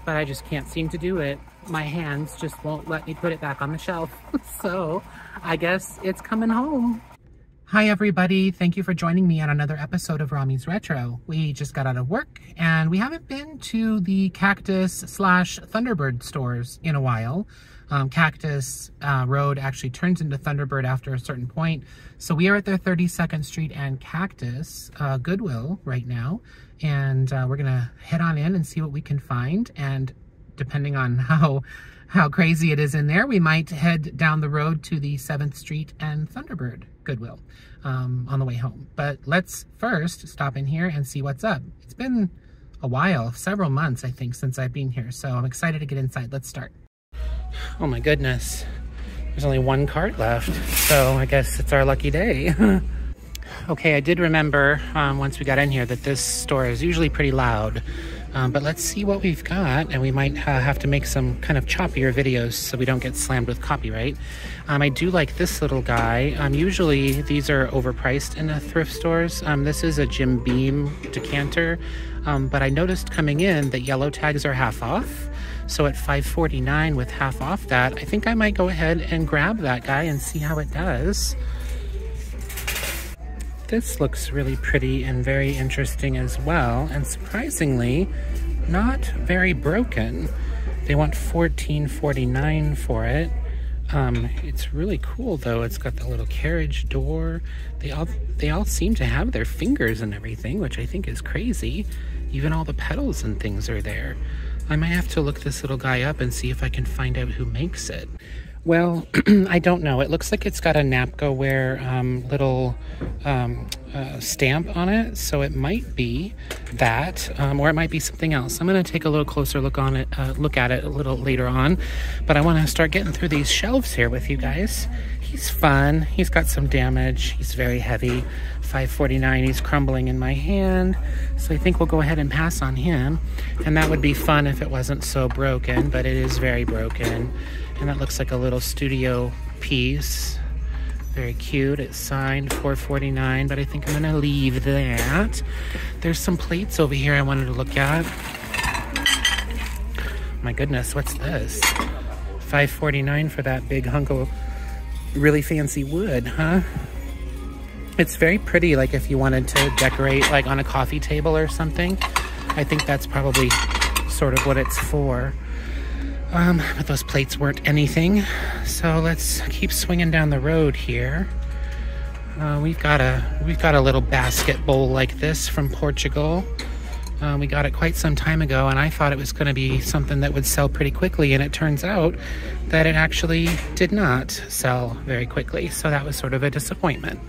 but I just can't seem to do it. My hands just won't let me put it back on the shelf. So I guess it's coming home. Hi everybody, thank you for joining me on another episode of Rami's Retro. We just got out of work and we haven't been to the Cactus / Thunderbird stores in a while. Cactus Road actually turns into Thunderbird after a certain point. So we are at their 32nd Street and Cactus Goodwill right now. And we're gonna head on in and see what we can find. And depending on how crazy it is in there, we might head down the road to the 7th Street and Thunderbird Goodwill on the way home. But let's first stop in here and see what's up. It's been a while, several months, I think, since I've been here. So I'm excited to get inside. Let's start. Oh my goodness. There's only one cart left. So I guess it's our lucky day. Okay, I did remember once we got in here that this store is usually pretty loud. But let's see what we've got, and we might have to make some kind of choppier videos so we don't get slammed with copyright. I do like this little guy. Usually these are overpriced in the thrift stores. This is a Jim Beam decanter, but I noticed coming in that yellow tags are half off. So at $5.49 with half off that, I think I might go ahead and grab that guy and see how it does. This looks really pretty and very interesting as well, and surprisingly, not very broken. They want $14.49 for it. It's really cool though. It's got the little carriage door. They all seem to have their fingers and everything, which I think is crazy. Even all the pedals and things are there. I might have to look this little guy up and see if I can find out who makes it. Well, I don't know. It looks like it's got a NAPCO little stamp on it, so it might be that, or it might be something else. I'm going to take a little closer look on it, look at it a little later on, but I want to start getting through these shelves here with you guys. He's fun. He's got some damage. He's very heavy. $5.49. He's crumbling in my hand, so I think we'll go ahead and pass on him. And that would be fun if it wasn't so broken, but it is very broken. And that looks like a little studio piece. Very cute. It's signed $4.49, but I think I'm gonna leave that. There's some plates over here I wanted to look at. My goodness, what's this? $5.49 for that big hunk of really fancy wood, huh? It's very pretty, like if you wanted to decorate like on a coffee table or something. I think that's probably sort of what it's for. But those plates weren't anything. So let's keep swinging down the road here. We've got a little basket bowl like this from Portugal. We got it quite some time ago, and I thought it was going to be something that would sell pretty quickly, and it turns out that it actually did not sell very quickly. So that was sort of a disappointment.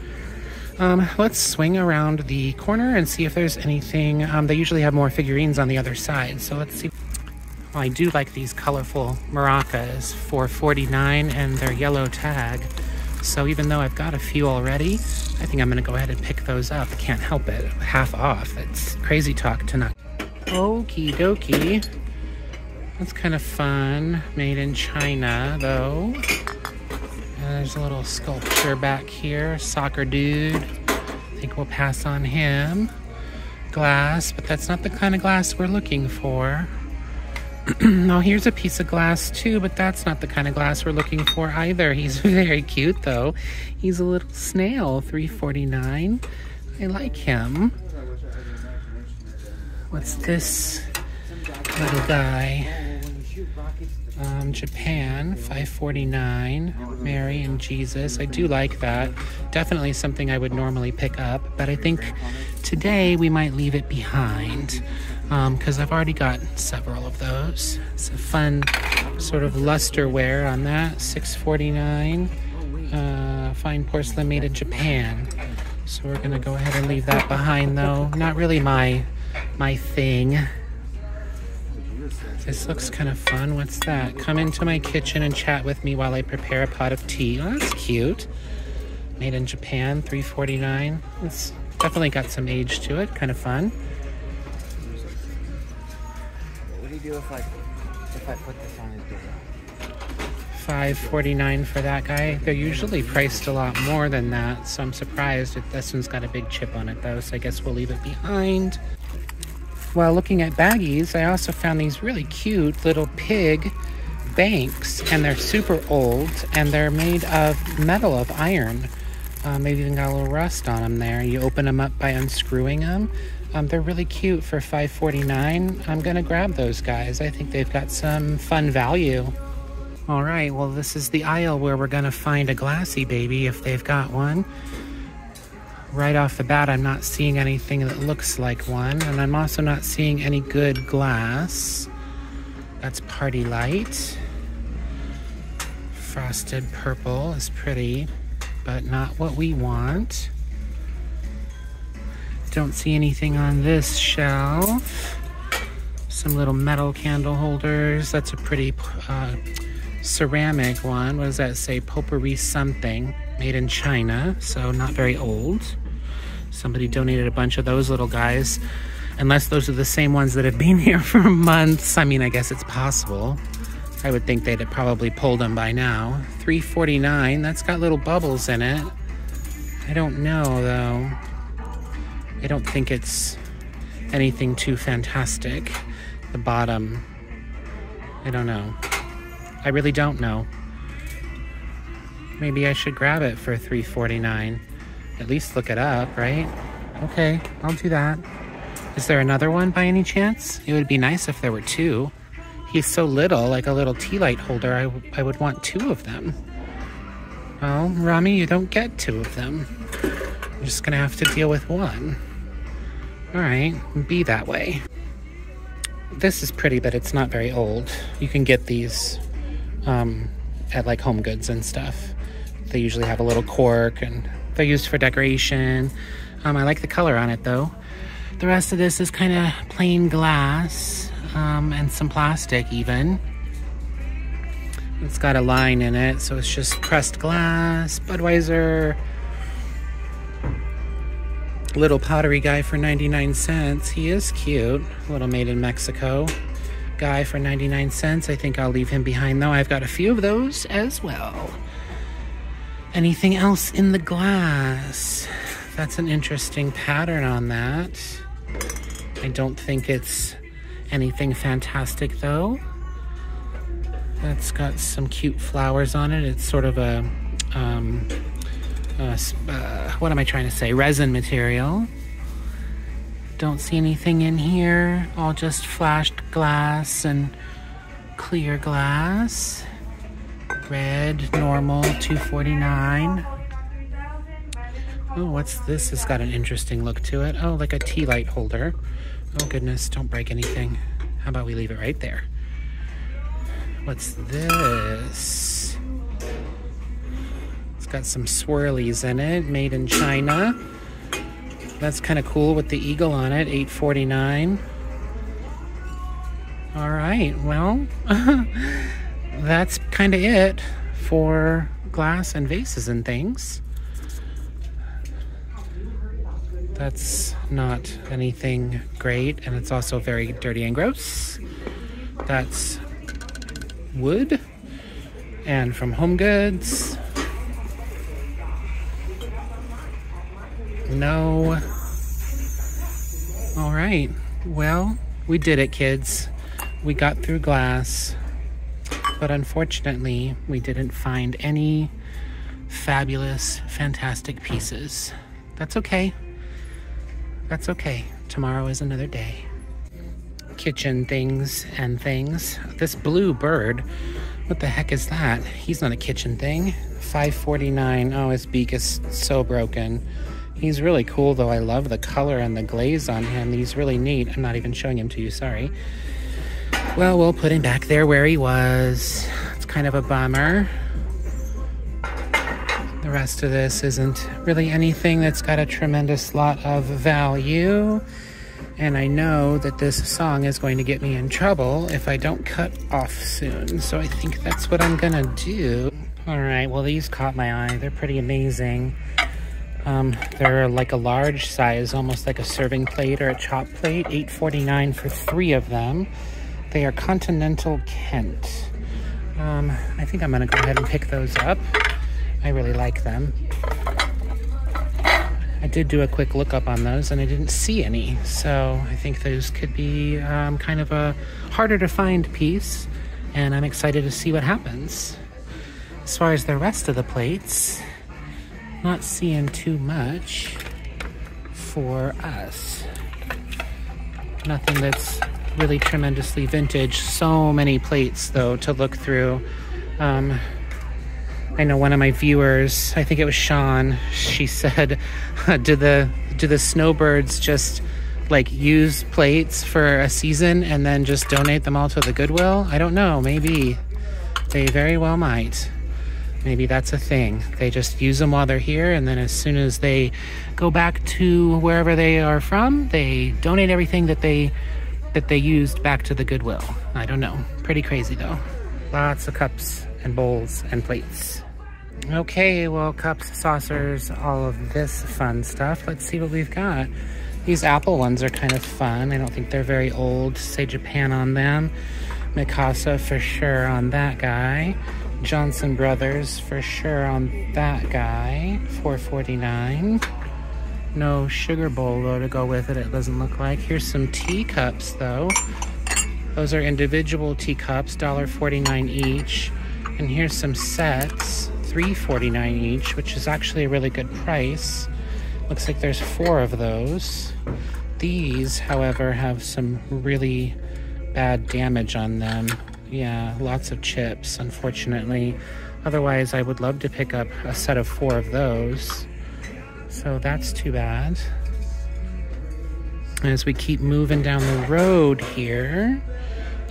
Let's swing around the corner and see if there's anything. They usually have more figurines on the other side, so let's see. Well, I do like these colorful maracas for $4.49 and their yellow tag. So even though I've got a few already, I think I'm gonna go ahead and pick those up. I can't help it. Half off. It's crazy talk tonight. Okie dokie. That's kind of fun. Made in China, though. And there's a little sculpture back here. Soccer dude. I think we'll pass on him. Glass, but that's not the kind of glass we're looking for. No, here's a piece of glass too, but that's not the kind of glass we're looking for either. He's very cute though. He's a little snail, $3.49. I like him. What's this little guy? Japan, $5.49. Mary and Jesus. I do like that. Definitely something I would normally pick up, but I think today we might leave it behind. Because I've already got several of those. It's a fun sort of lusterware on that. $6.49. Fine porcelain made in Japan. So we're gonna go ahead and leave that behind though. Not really my thing. This looks kind of fun. What's that? Come into my kitchen and chat with me while I prepare a pot of tea. Oh, that's cute. Made in Japan, $3.49. It's definitely got some age to it. Kind of fun. Do if I put this on his video. $5.49 for that guy. They're usually priced a lot more than that, so I'm surprised that this one's got a big chip on it though, so I guess we'll leave it behind. while looking at baggies, I also found these really cute little pig banks, and they're super old, and they're made of metal, of iron. Maybe even got a little rust on them there. You open them up by unscrewing them. They're really cute for $5.49. I'm gonna grab those guys. I think they've got some fun value. All right, well, this is the aisle where we're gonna find a glassy baby if they've got one. Right off the bat, I'm not seeing anything that looks like one, and I'm also not seeing any good glass. That's Party Light. Frosted purple is pretty, but not what we want. Don't see anything on this shelf. Some little metal candle holders. That's a pretty ceramic one. What does that say? Potpourri something. Made in China, so not very old. Somebody donated a bunch of those little guys. Unless those are the same ones that have been here for months. I mean, I guess it's possible. I would think they'd have probably pulled them by now. $3.49. That's got little bubbles in it. I don't know, though. I don't think it's anything too fantastic. The bottom, I don't know. I really don't know. Maybe I should grab it for $3.49. At least look it up, right? Okay, I'll do that. Is there another one by any chance? It would be nice if there were two. He's so little, like a little tea light holder. I would want two of them. Well, Rami, you don't get two of them. You're just gonna have to deal with one. All right, be that way. This is pretty, but it's not very old. You can get these at like Home Goods and stuff. They usually have a little cork, and they're used for decoration. I like the color on it, though. The rest of this is kind of plain glass, and some plastic even. It's got a line in it, so it's just pressed glass. Budweiser. Little powdery guy for 99 cents. He is cute. Little made in Mexico guy for 99 cents. I think I'll leave him behind, though. I've got a few of those as well. Anything else in the glass? That's an interesting pattern on that. I don't think it's anything fantastic, though. That's got some cute flowers on it. It's sort of a, what am I trying to say? Resin material. Don't see anything in here. All just flashed glass and clear glass. Red, normal, $2.49. Oh, what's this? It's got an interesting look to it. Oh, like a tea light holder. Oh goodness, don't break anything. How about we leave it right there? What's this? It's got some swirlies in it, made in China. That's kind of cool with the eagle on it, $8.49. All right, well, that's kind of it for glass and vases and things. That's not anything great, and it's also very dirty and gross. That's wood, and from Home Goods. No. All right, well, we did it, kids. We got through glass, but unfortunately, we didn't find any fabulous, fantastic pieces. That's okay. That's okay. Tomorrow is another day. Kitchen things and things. This blue bird, what the heck is that? He's not a kitchen thing. $5.49. Oh, his beak is so broken. He's really cool, though. I love the color and the glaze on him. He's really neat. I'm not even showing him to you, sorry. Well, we'll put him back there where he was. It's kind of a bummer. The rest of this isn't really anything that's got a tremendous lot of value. And I know that this song is going to get me in trouble if I don't cut off soon. So I think that's what I'm gonna do. All right, well, these caught my eye. They're pretty amazing. They're like a large size, almost like a serving plate or a chop plate. $8.49 for 3 of them. They are Continental Kent. I think I'm gonna go ahead and pick those up. I really like them. I did do a quick lookup on those and I didn't see any. So I think those could be kind of a harder to find piece, and I'm excited to see what happens. As far as the rest of the plates, not seeing too much for us. Nothing that's really tremendously vintage. So many plates though to look through. I know one of my viewers, I think it was Sean, she said, do the snowbirds just like use plates for a season and then just donate them all to the Goodwill? I don't know, maybe. They very well might. Maybe that's a thing. They just use them while they're here, and then as soon as they go back to wherever they are from, they donate everything that they used back to the Goodwill. I don't know. Pretty crazy though. Lots of cups and bowls and plates. Okay, well, cups, saucers, all of this fun stuff. Let's see what we've got. These apple ones are kind of fun. I don't think they're very old. Say Japan on them. Mikasa for sure on that guy. Johnson Brothers for sure on that guy. $4.49. No sugar bowl though to go with it, it doesn't look like. Here's some teacups though. Those are individual teacups, $1.49 each. And here's some sets, $3.49 each, which is actually a really good price. Looks like there's 4 of those. These, however, have some really bad damage on them. Yeah, lots of chips, unfortunately. Otherwise, I would love to pick up a set of 4 of those. So that's too bad. As we keep moving down the road here,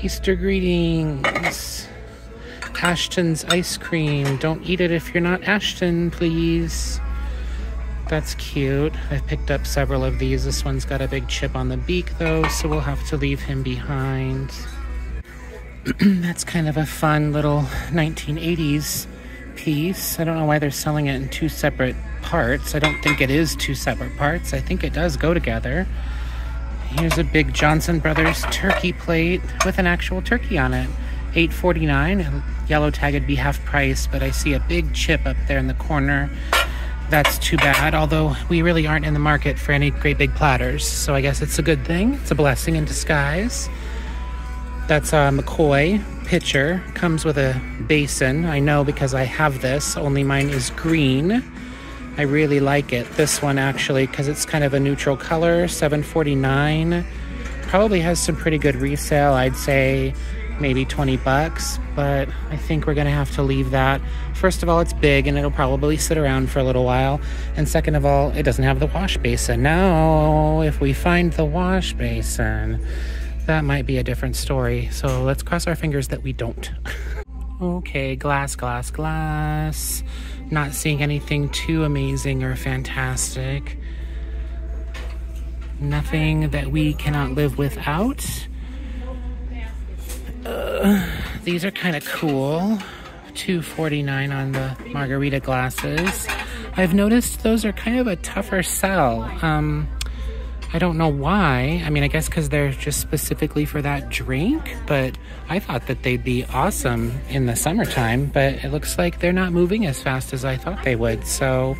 Easter greetings. Ashton's ice cream. Don't eat it if you're not Ashton, please. That's cute. I've picked up several of these. This one's got a big chip on the beak though, so we'll have to leave him behind. That's kind of a fun little 1980s piece. I don't know why they're selling it in 2 separate parts. I don't think it is 2 separate parts. I think it does go together. Here's a big Johnson Brothers turkey plate with an actual turkey on it. $8.49. Yellow tag would be half price, but I see a big chip up there in the corner. That's too bad, although we really aren't in the market for any great big platters, so I guess it's a good thing. It's a blessing in disguise. That's a McCoy pitcher. Comes with a basin. I know because I have this, only mine is green. I really like it. This one actually, because it's kind of a neutral color, $7.49. Probably has some pretty good resale. I'd say maybe 20 bucks, but I think we're gonna have to leave that. First of all, it's big and it'll probably sit around for a little while. And second of all, it doesn't have the wash basin. Now, if we find the wash basin, that might be a different story. So let's cross our fingers that we don't. Okay, glass. Not seeing anything too amazing or fantastic. Nothing that we cannot live without. These are kind of cool. $2.49 on the margarita glasses. I've noticed those are kind of a tougher sell. I don't know why. I mean, I guess because they're just specifically for that drink, but I thought that they'd be awesome in the summertime, but it looks like they're not moving as fast as I thought they would. So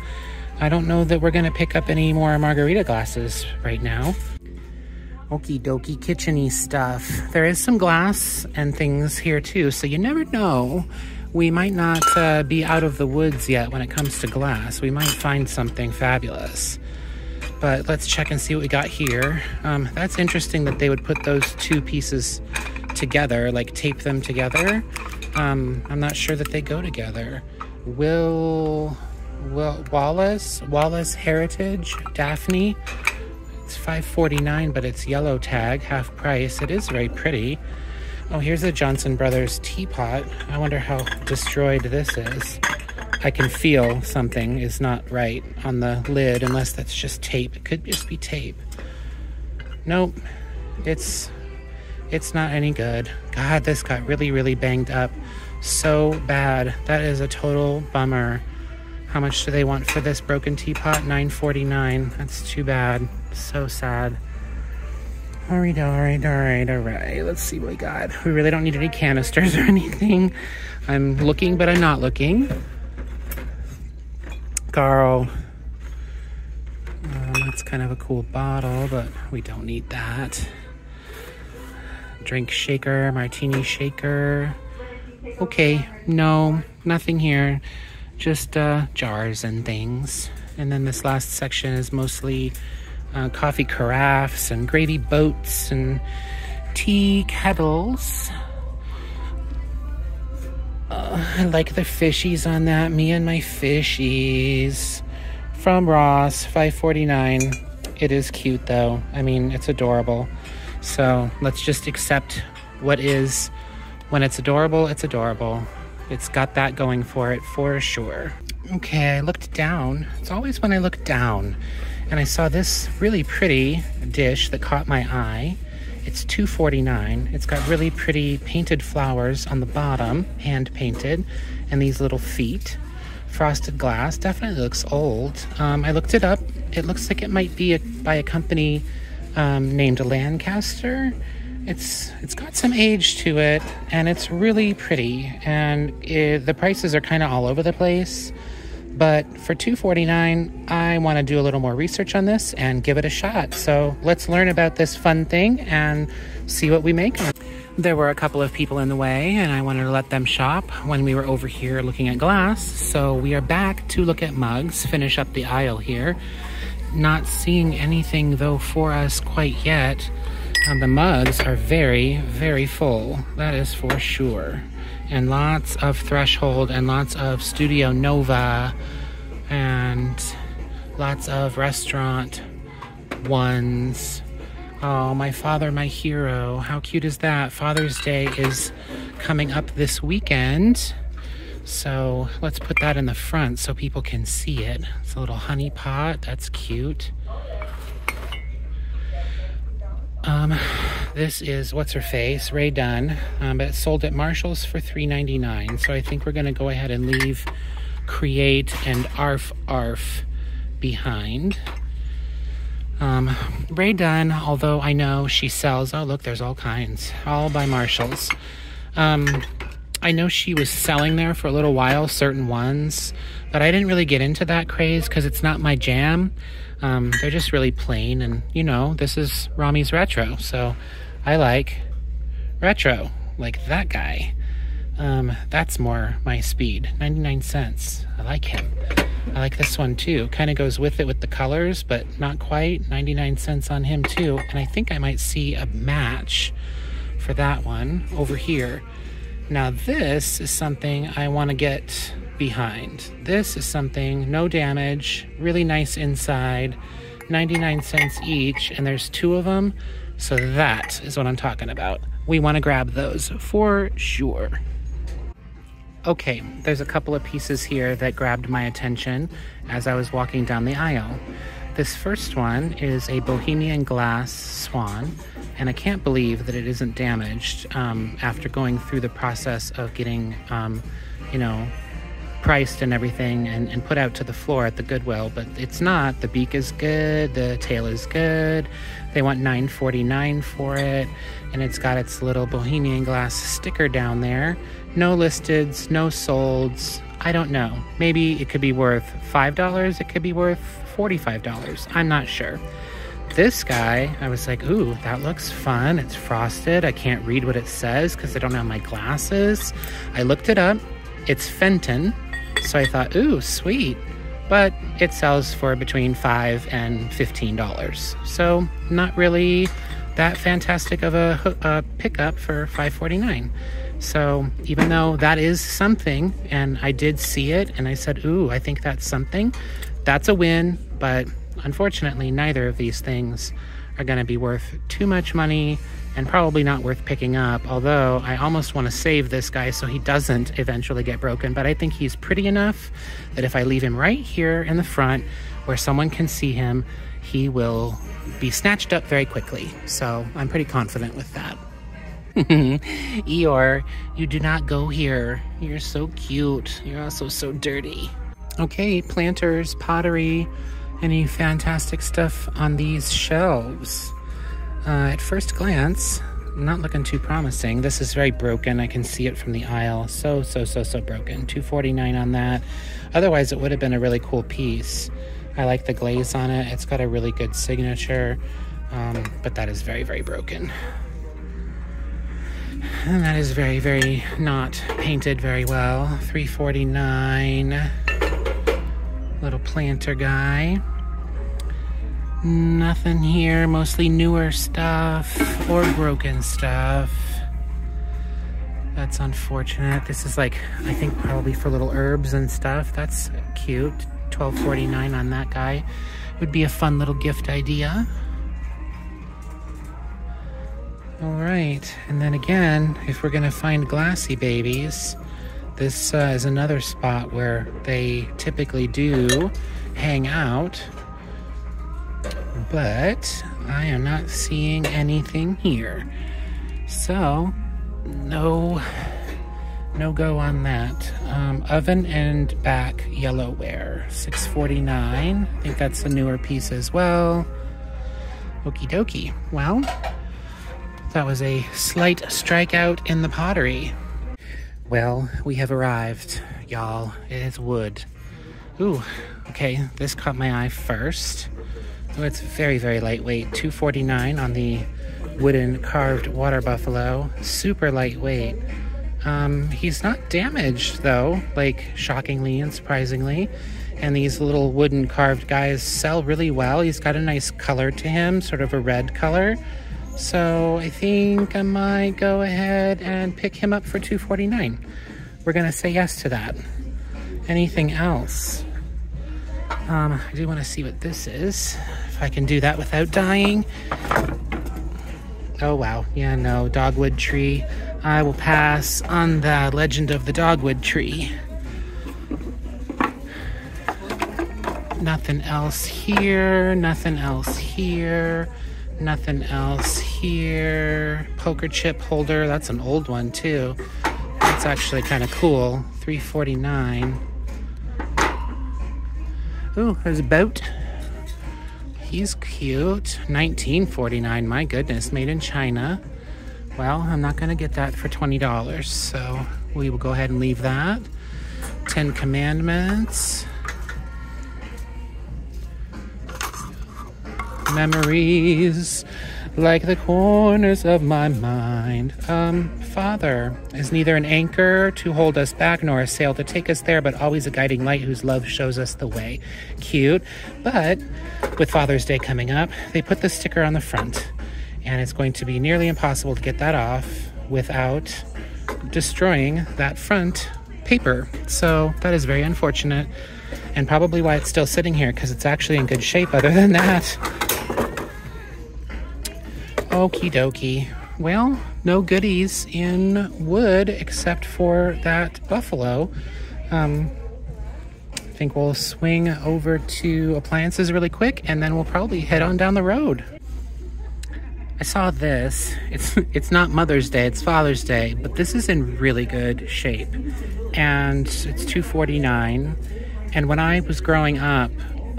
I don't know that we're gonna pick up any more margarita glasses right now. Okie dokie kitchen-y stuff. There is some glass and things here too, so you never know. We might not be out of the woods yet when it comes to glass. We might find something fabulous. But let's check and see what we got here. That's interesting that they would put those 2 pieces together, like tape them together. I'm not sure that they go together. Wallace Heritage Daphne. It's $5.49, but it's yellow tag, half price. It is very pretty. Oh, here's a Johnson Brothers teapot. I wonder how destroyed this is. I can feel something is not right on the lid, unless that's just tape. It could just be tape. Nope, it's not any good. God, this got really, really banged up. So bad. That is a total bummer. How much do they want for this broken teapot? $9.49. That's too bad. So sad. All right. Let's see what we got. We really don't need any canisters or anything. I'm looking, but I'm not looking. Carl. It's kind of a cool bottle, but we don't need that. Drink shaker, martini shaker. Okay, no, nothing here. Just jars and things. And then this last section is mostly coffee carafes and gravy boats and tea kettles. I like the fishies on that. Me and my fishies. From Ross, $5.49. It is cute though. I mean, it's adorable. So let's just accept what is. When it's adorable, it's adorable. It's got that going for it for sure. Okay, I looked down. It's always when I look down and I saw this really pretty dish that caught my eye. It's $2.49. It's got really pretty painted flowers on the bottom, hand painted, and these little feet. Frosted glass, definitely looks old. I looked it up. It looks like it might be by a company named Lancaster. It's got some age to it, and it's really pretty. And the prices are kind of all over the place. But for $2.49, I want to do a little more research on this and give it a shot. So let's learn about this fun thing and see what we make. There were a couple of people in the way, and I wanted to let them shop when we were over here looking at glass. So we are back to look at mugs, finish up the aisle here. Not seeing anything, though, for us quite yet. The mugs are very, very full. That is for sure. And lots of Threshold and lots of Studio Nova and lots of restaurant ones. Oh, my father, my hero. How cute is that? Father's Day is coming up this weekend. So let's put that in the front so people can see it. It's a little honey pot. That's cute. This is, what's her face? Ray Dunn. But it's sold at Marshall's for $3.99. So I think we're going to go ahead and leave Create and Arf Arf behind. Ray Dunn, although I know she sells, oh look, there's all kinds, all by Marshall's. I know she was selling there for a little while, certain ones, but I didn't really get into that craze because it's not my jam. They're just really plain, and you know, this is Rami's Retro, so I like retro, like that guy. That's more my speed. 99 cents. I like him. I like this one too. Kind of goes with it with the colors, but not quite. 99 cents on him too. And I think I might see a match for that one over here. Now this is something I want to get behind. This is something, no damage, really nice inside, 99 cents each, and there's two of them. So that is what I'm talking about. We want to grab those for sure. Okay, there's a couple of pieces here that grabbed my attention as I was walking down the aisle. This first one is a Bohemian glass swan, and I can't believe that it isn't damaged after going through the process of getting, you know, priced and everything and put out to the floor at the Goodwill, but it's not. The beak is good, the tail is good. They want $9.49 for it, and it's got its little Bohemian glass sticker down there. No listeds, no solds. I don't know. Maybe it could be worth $5. It could be worth $45. I'm not sure. This guy, I was like, ooh, that looks fun. It's frosted. I can't read what it says because I don't have my glasses. I looked it up. It's Fenton. So I thought, ooh, sweet. But it sells for between $5 and $15. So not really that fantastic of a pickup for $5.49. So even though that is something, and I did see it, and I said, ooh, I think that's something, that's a win. But unfortunately, neither of these things are going to be worth too much money and probably not worth picking up, although I almost want to save this guy so he doesn't eventually get broken. But I think he's pretty enough that if I leave him right here in the front where someone can see him, he will be snatched up very quickly. So I'm pretty confident with that. Eeyore, you do not go here. You're so cute. You're also so dirty. Okay, planters, pottery, any fantastic stuff on these shelves? At first glance, not looking too promising. This is very broken. I can see it from the aisle. So broken. $2.49 on that. Otherwise, it would have been a really cool piece. I like the glaze on it. It's got a really good signature, but that is very, very broken. And that is very, very not painted very well. $3.49. Little planter guy. Nothing here, mostly newer stuff or broken stuff. That's unfortunate. This is like, I think probably for little herbs and stuff. That's cute. $12.49 on that guy. Would be a fun little gift idea. All right, and then again, if we're gonna find glassy babies, this is another spot where they typically do hang out, but I am not seeing anything here. So, no go on that. Oven and back yellowware, $6.49. I think that's a newer piece as well. Okie dokie. Well, that was a slight strikeout in the pottery. Well, we have arrived, y'all. It is wood. Ooh, okay, this caught my eye first. Oh, it's very, very lightweight. $2.49 on the wooden carved water buffalo. Super lightweight. He's not damaged though, like shockingly and surprisingly. And these little wooden carved guys sell really well. He's got a nice color to him, sort of a red color. So I think I might go ahead and pick him up for $2.49. We're gonna say yes to that. Anything else? I do want to see what this is. If I can do that without dying. Oh wow, yeah, no, dogwood tree. I will pass on the legend of the dogwood tree. Nothing else here, nothing else here. Nothing else here. Poker chip holder. That's an old one too. That's actually kind of cool. $3.49. Ooh, there's a boat. He's cute. $19.49. My goodness, made in China. Well, I'm not going to get that for $20, so we will go ahead and leave that. 10 Commandments. Memories like the corners of my mind. Father is neither an anchor to hold us back nor a sail to take us there, but always a guiding light whose love shows us the way. Cute. But with Father's Day coming up, they put the sticker on the front, and it's going to be nearly impossible to get that off without destroying that front paper. So that is very unfortunate, and probably why it's still sitting here, because it's actually in good shape other than that. Okie dokie. Well, no goodies in wood except for that buffalo. I think we'll swing over to appliances really quick, and then we'll probably head on down the road. I saw this. It's not Mother's Day, it's Father's Day, but this is in really good shape. And it's $2.49. And when I was growing up,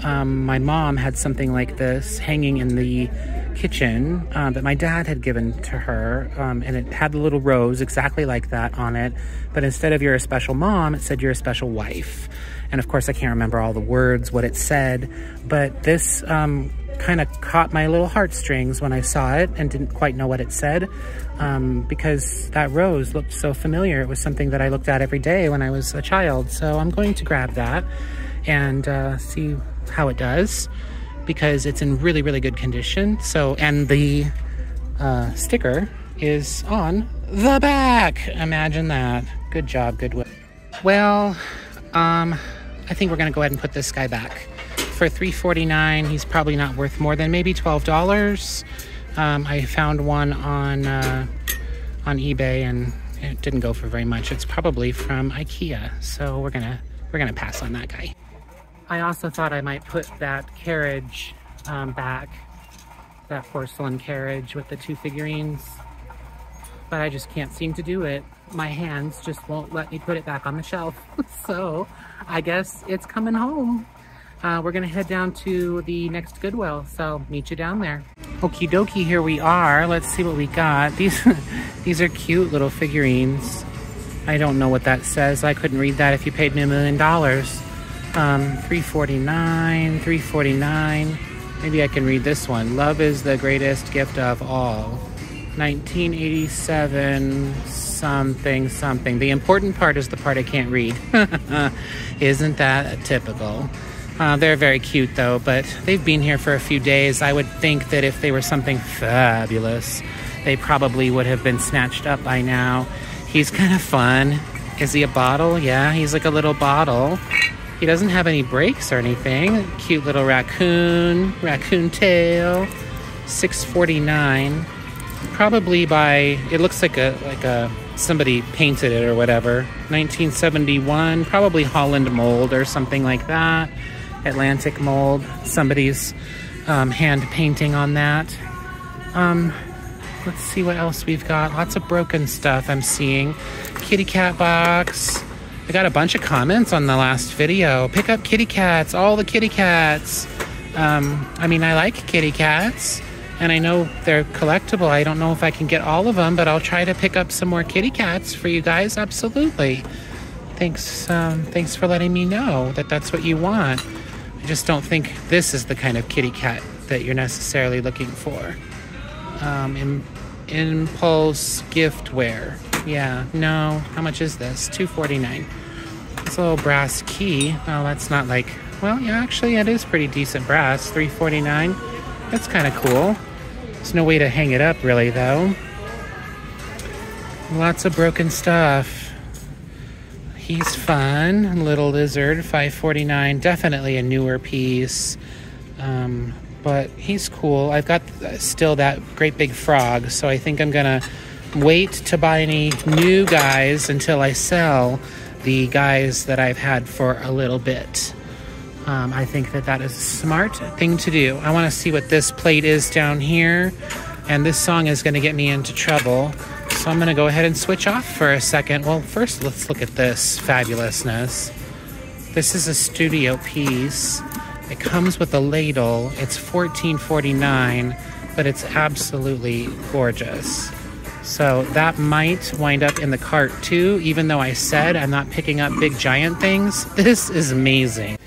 my mom had something like this hanging in the kitchen that my dad had given to her, and it had a little rose exactly like that on it, but instead of "you're a special mom," it said "you're a special wife." And of course I can't remember all the words, what it said, but this kind of caught my little heartstrings when I saw it and didn't quite know what it said, because that rose looked so familiar. It was something that I looked at every day when I was a child. So I'm going to grab that and see how it does, because it's in really, really good condition. So, and the sticker is on the back. Imagine that. Good job, Goodwill. Well, I think we're gonna go ahead and put this guy back. For $3.49, he's probably not worth more than maybe $12. I found one on eBay and it didn't go for very much. It's probably from IKEA, so we're gonna pass on that guy. I also thought I might put that carriage back, that porcelain carriage with the two figurines, but I just can't seem to do it. My hands just won't let me put it back on the shelf. So I guess it's coming home. We're gonna head down to the next Goodwill, so meet you down there. Okie dokie, here we are. Let's see what we got. These are cute little figurines. I don't know what that says. I couldn't read that if you paid me $1 million. $3.49, $3.49. Maybe I can read this one. Love is the greatest gift of all. 1987 something something. The important part is the part I can't read. Isn't that typical? They're very cute though, but they've been here for a few days. I would think that if they were something fabulous, they probably would have been snatched up by now. He's kind of fun. Is he a bottle? Yeah, he's like a little bottle. He doesn't have any brakes or anything. Cute little raccoon tail. $6.49. Probably by, it looks like a somebody painted it or whatever. 1971, probably Holland mold or something like that. Atlantic mold. Somebody's hand painting on that. Let's see what else we've got. Lots of broken stuff I'm seeing. Kitty cat box. I got a bunch of comments on the last video. Pick up kitty cats, all the kitty cats. I mean, I like kitty cats, and I know they're collectible. I don't know if I can get all of them, but I'll try to pick up some more kitty cats for you guys. Absolutely. Thanks for letting me know that that's what you want. I just don't think this is the kind of kitty cat that you're necessarily looking for. Impulse giftware. Yeah, no. How much is this? $2.49. It's a little brass key. Oh, that's not like... Well, yeah, actually, it is pretty decent brass. $3.49. That's kind of cool. There's no way to hang it up, really, though. Lots of broken stuff. He's fun. Little lizard, $5.49. Definitely a newer piece. But he's cool. I've got still that great big frog, so I think I'm gonna wait to buy any new guys until I sell the guys that I've had for a little bit. I think that is a smart thing to do. I want to see what this plate is down here, and this song is going to get me into trouble, so I'm going to go ahead and switch off for a second. Well, first let's look at this fabulousness. This is a studio piece. It comes with a ladle. It's $14.49, but it's absolutely gorgeous. So that might wind up in the cart too, even though I said I'm not picking up big giant things. This is amazing.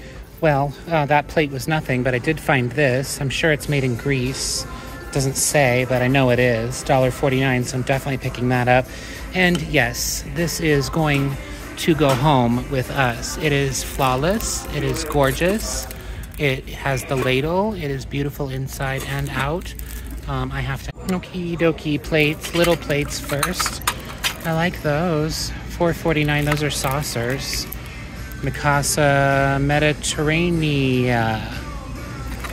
Well, that plate was nothing, but I did find this. I'm sure it's made in Greece. It doesn't say, but I know it is. $1.49, so I'm definitely picking that up. And yes, this is going to go home with us. It is flawless. It is gorgeous. It has the ladle. It is beautiful inside and out. I have to... Okie dokie plates. Little plates first. I like those. $4.49. Those are saucers. Mikasa Mediterranea.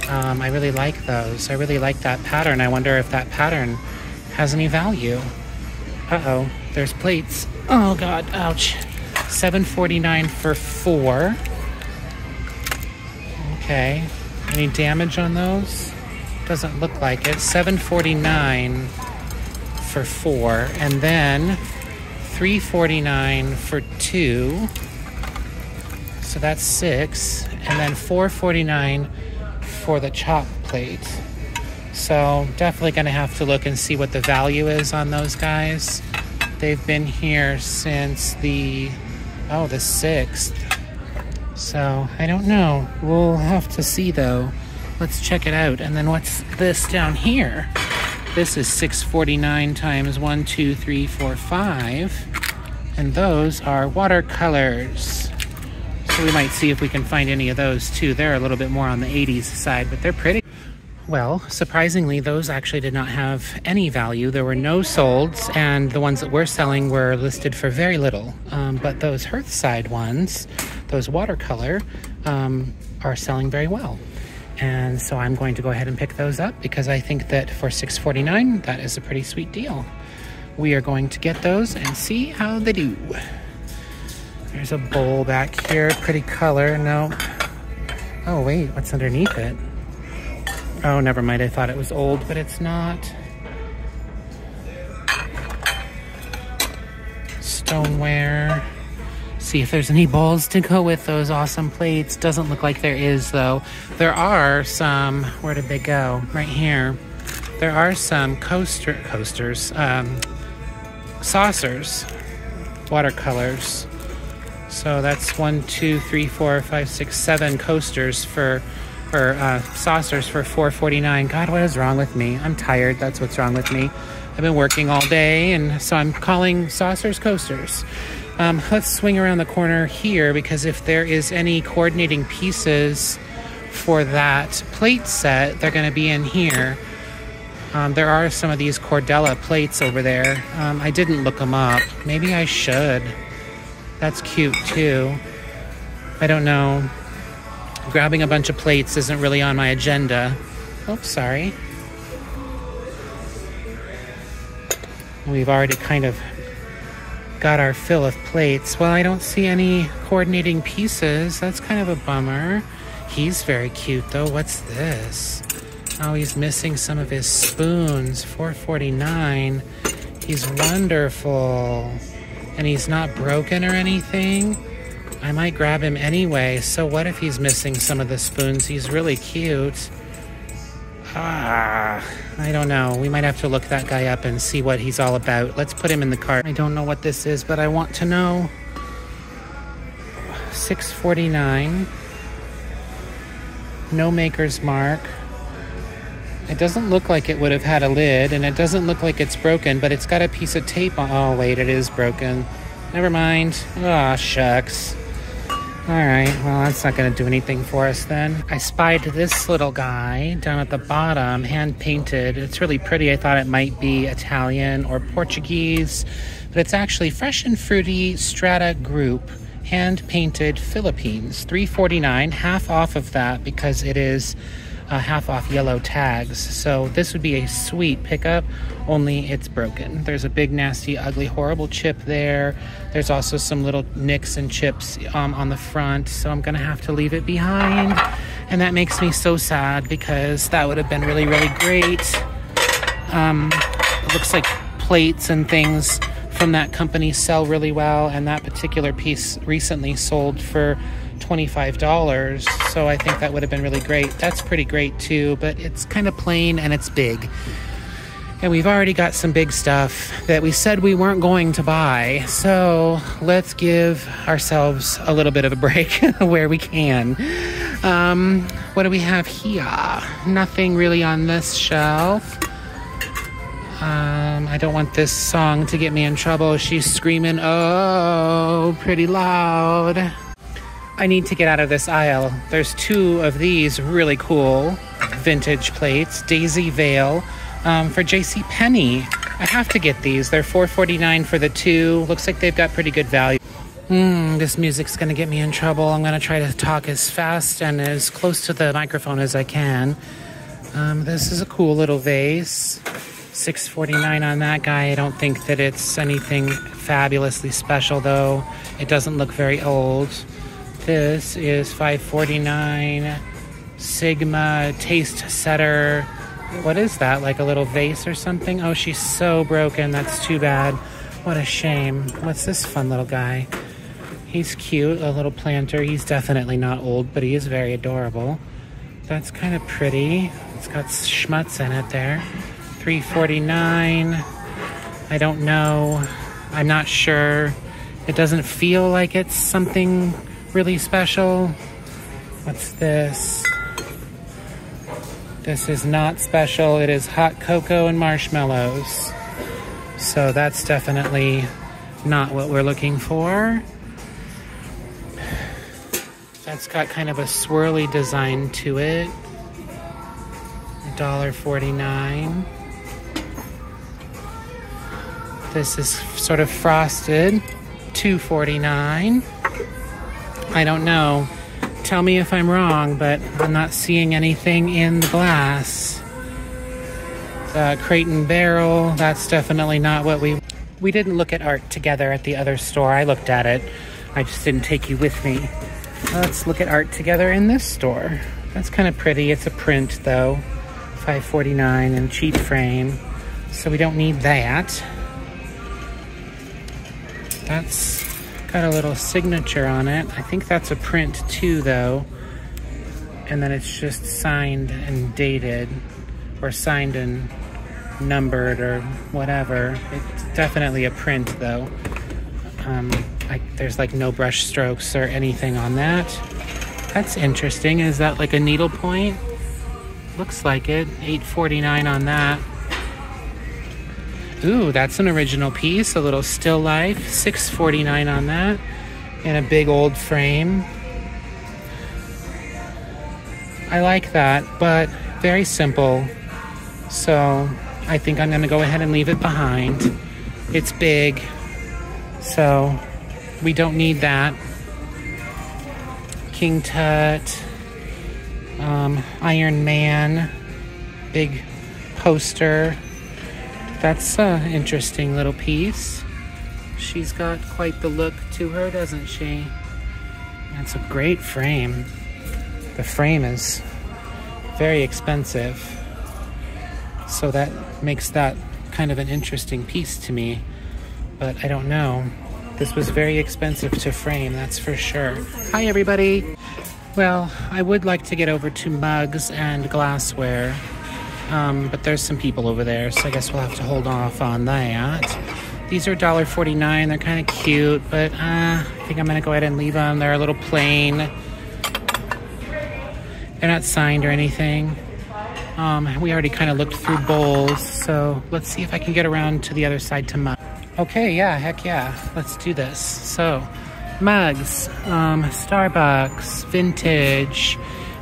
I really like those. I really like that pattern. I wonder if that pattern has any value. Uh-oh. There's plates. Oh, God. Ouch. $7.49 for 4. Okay. Any damage on those? Doesn't look like it. $7.49 for 4. And then $3.49 for 2. So that's 6. And then $4.49 for the chop plate. So definitely going to have to look and see what the value is on those guys. They've been here since the 6th. So I don't know. We'll have to see though. Let's check it out. And then what's this down here? This is $6.49 times 1, 2, 3, 4, 5. And those are watercolors. So we might see if we can find any of those too. They're a little bit more on the 80s side, but they're pretty. Well, surprisingly, those actually did not have any value. There were no solds, and the ones that we're selling were listed for very little. But those Hearthside ones, those watercolor, are selling very well. And so I'm going to go ahead and pick those up because I think that for $6.49, that is a pretty sweet deal. We are going to get those and see how they do. There's a bowl back here, pretty color. No. Oh, wait, what's underneath it? Oh, never mind. I thought it was old, but it's not. Stoneware. See if there's any bowls to go with those awesome plates. Doesn't look like there is, though. There are some... Where did they go? Right here. There are some saucers. Watercolors. So that's 1, 2, 3, 4, 5, 6, 7 coasters for, or saucers for $4.49. God, what is wrong with me? I'm tired. That's what's wrong with me. I've been working all day, and so I'm calling saucers coasters. Let's swing around the corner here, because if there is any coordinating pieces for that plate set, they're going to be in here. There are some of these Cordella plates over there. I didn't look them up. Maybe I should. That's cute too. I don't know. Grabbing a bunch of plates isn't really on my agenda. Oh, sorry. We've already kind of got our fill of plates. Well, I don't see any coordinating pieces. That's kind of a bummer. He's very cute though. What's this? Oh, he's missing some of his spoons. $4.49. He's wonderful. And he's not broken or anything. I might grab him anyway. So what if he's missing some of the spoons? He's really cute. I don't know. We might have to look that guy up and see what he's all about. Let's put him in the cart. I don't know what this is, but I want to know. $6.49. No maker's mark. It doesn't look like it would have had a lid, and it doesn't look like it's broken, but it's got a piece of tape on. Oh, wait, it is broken. Never mind. Ah, shucks. All right, well, that's not going to do anything for us then. I spied this little guy down at the bottom, hand-painted. It's really pretty. I thought it might be Italian or Portuguese, but it's actually Fresh and Fruity Strata Group, hand-painted Philippines. $3.49, half off of that because it is half off yellow tags. So this would be a sweet pickup, only it's broken. There's a big, nasty, ugly, horrible chip there. There's also some little nicks and chips on the front, so I'm gonna have to leave it behind. And that makes me so sad because that would have been really, really great. It looks like plates and things from that company sell really well, and that particular piece recently sold for $25, so I think that would have been really great. That's pretty great too, but it's kind of plain and it's big. And we've already got some big stuff that we said we weren't going to buy, so let's give ourselves a little bit of a break where we can. What do we have here? Nothing really on this shelf. I don't want this song to get me in trouble. She's screaming, oh, pretty loud. I need to get out of this aisle. There's 2 of these really cool vintage plates. Daisy Veil for JCPenney. I have to get these. They're $4.49 for the 2. Looks like they've got pretty good value. This music's gonna get me in trouble. I'm gonna try to talk as fast and as close to the microphone as I can. This is a cool little vase. $6.49 on that guy. I don't think that it's anything fabulously special though. It doesn't look very old. This is $5.49. Sigma Taste Setter. What is that? Like a little vase or something? Oh, she's so broken. That's too bad. What a shame. What's this fun little guy? He's cute, a little planter. He's definitely not old, but he is very adorable. That's kind of pretty. It's got schmutz in it there. $3.49. I don't know. I'm not sure. It doesn't feel like it's something really special. What's this? This is not special. It is hot cocoa and marshmallows. So that's definitely not what we're looking for. That's got kind of a swirly design to it. $1.49. This is sort of frosted. $2.49. I don't know. Tell me if I'm wrong, but I'm not seeing anything in the glass. Crate and barrel, that's definitely not what we didn't look at art together at the other store. I looked at it. I just didn't take you with me. Let's look at art together in this store. That's kind of pretty. It's a print though. $5.49 and cheap frame. So we don't need that. That's got a little signature on it. I think that's a print too though. And then it's just signed and dated, or signed and numbered or whatever. It's definitely a print though. There's like no brush strokes or anything on that. That's interesting. Is that like a needle point? Looks like it. $8.49 on that. Ooh, that's an original piece. A little still life. $6.49 on that. In a big old frame. I like that, but very simple. So I think I'm gonna go ahead and leave it behind. It's big, so we don't need that. King Tut, Iron Man, big poster. That's an interesting little piece. She's got quite the look to her, doesn't she? That's a great frame. The frame is very expensive, so that makes that kind of an interesting piece to me, but I don't know. This was very expensive to frame, that's for sure. Hi everybody. Well, I would like to get over to mugs and glassware, but there's some people over there, so I guess we'll have to hold off on that. These are $1.49. They're kind of cute, but I think I'm gonna go ahead and leave them. They're a little plain. They're not signed or anything. We already kind of looked through bowls, so let's see if I can get around to the other side to mugs. Okay, yeah, heck yeah. Let's do this. So, mugs, Starbucks, vintage,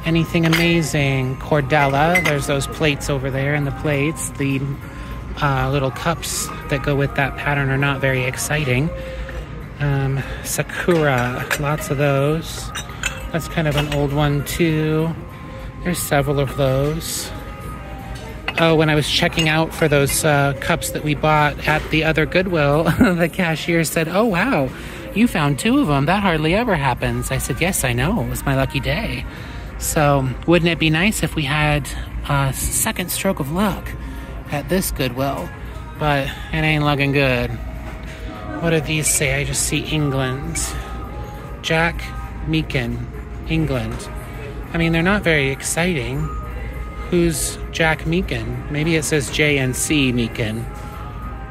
anything amazing, Cordella. There's those plates over there, and the plates, the little cups that go with that pattern are not very exciting. Sakura, lots of those. That's kind of an old one too. There's several of those. Oh, when I was checking out for those cups that we bought at the other Goodwill, the cashier said, "Oh wow, you found 2 of them. That hardly ever happens." I said, "Yes, I know. It was my lucky day." So wouldn't it be nice if we had a second stroke of luck at this Goodwill? But it ain't looking good. What do these say? I just see England. Jack Meakin, England. I mean, they're not very exciting. Who's Jack Meakin? Maybe it says J&C Meakin.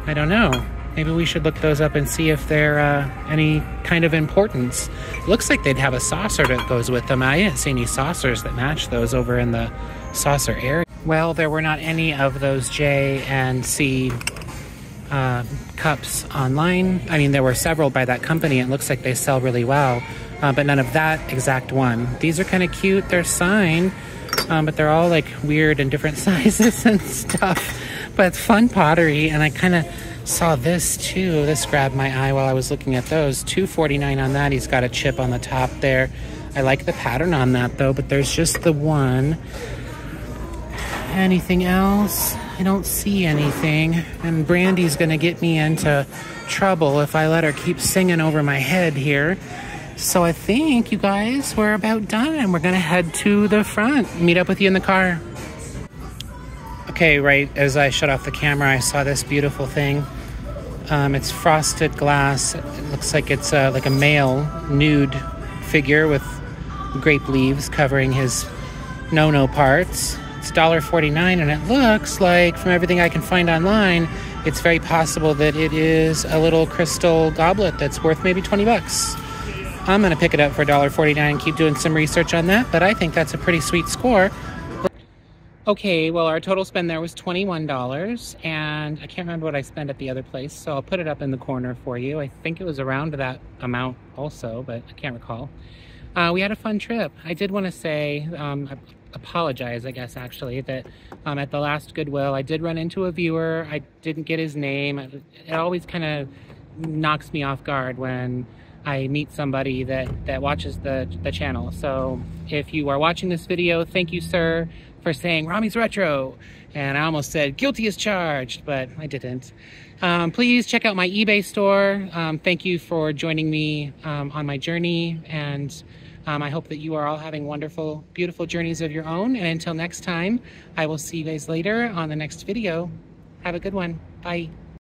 I don't know. Maybe we should look those up and see if they're any kind of importance. It looks like they'd have a saucer that goes with them. I didn't see any saucers that match those over in the saucer area. Well, there were not any of those J and C cups online. I mean, there were several by that company. It looks like they sell really well, but none of that exact one. These are kind of cute. They're signed, but they're all like weird and different sizes and stuff. But it's fun pottery, and I kind of saw this too. This grabbed my eye while I was looking at those. $2.49 on that. He's got a chip on the top there. I like the pattern on that though, but there's just the one. Anything else? I don't see anything. And Brandy's gonna get me into trouble if I let her keep singing over my head here. So I think, you guys, we're about done, and we're gonna head to the front. Meet up with you in the car. Okay, right as I shut off the camera, I saw this beautiful thing. It's frosted glass. It looks like it's like a male nude figure with grape leaves covering his no-no parts. It's $1.49, and it looks like, from everything I can find online, it's very possible that it is a little crystal goblet that's worth maybe 20 bucks. I'm gonna pick it up for $1.49 and keep doing some research on that, but I think that's a pretty sweet score. Okay, well, our total spend there was $21, and I can't remember what I spent at the other place, so I'll put it up in the corner for you. I think it was around that amount also, but I can't recall. We had a fun trip. I did want to say, apologize, I guess, actually, that at the last Goodwill, I did run into a viewer. I didn't get his name. It always kind of knocks me off guard when I meet somebody that watches the channel. So if you are watching this video, thank you, sir, for saying Rami's Retro. And I almost said guilty as charged, but I didn't. Please check out my eBay store. Thank you for joining me on my journey, and I hope that you are all having wonderful, beautiful journeys of your own. And until next time, I will see you guys later on the next video. Have a good one. Bye.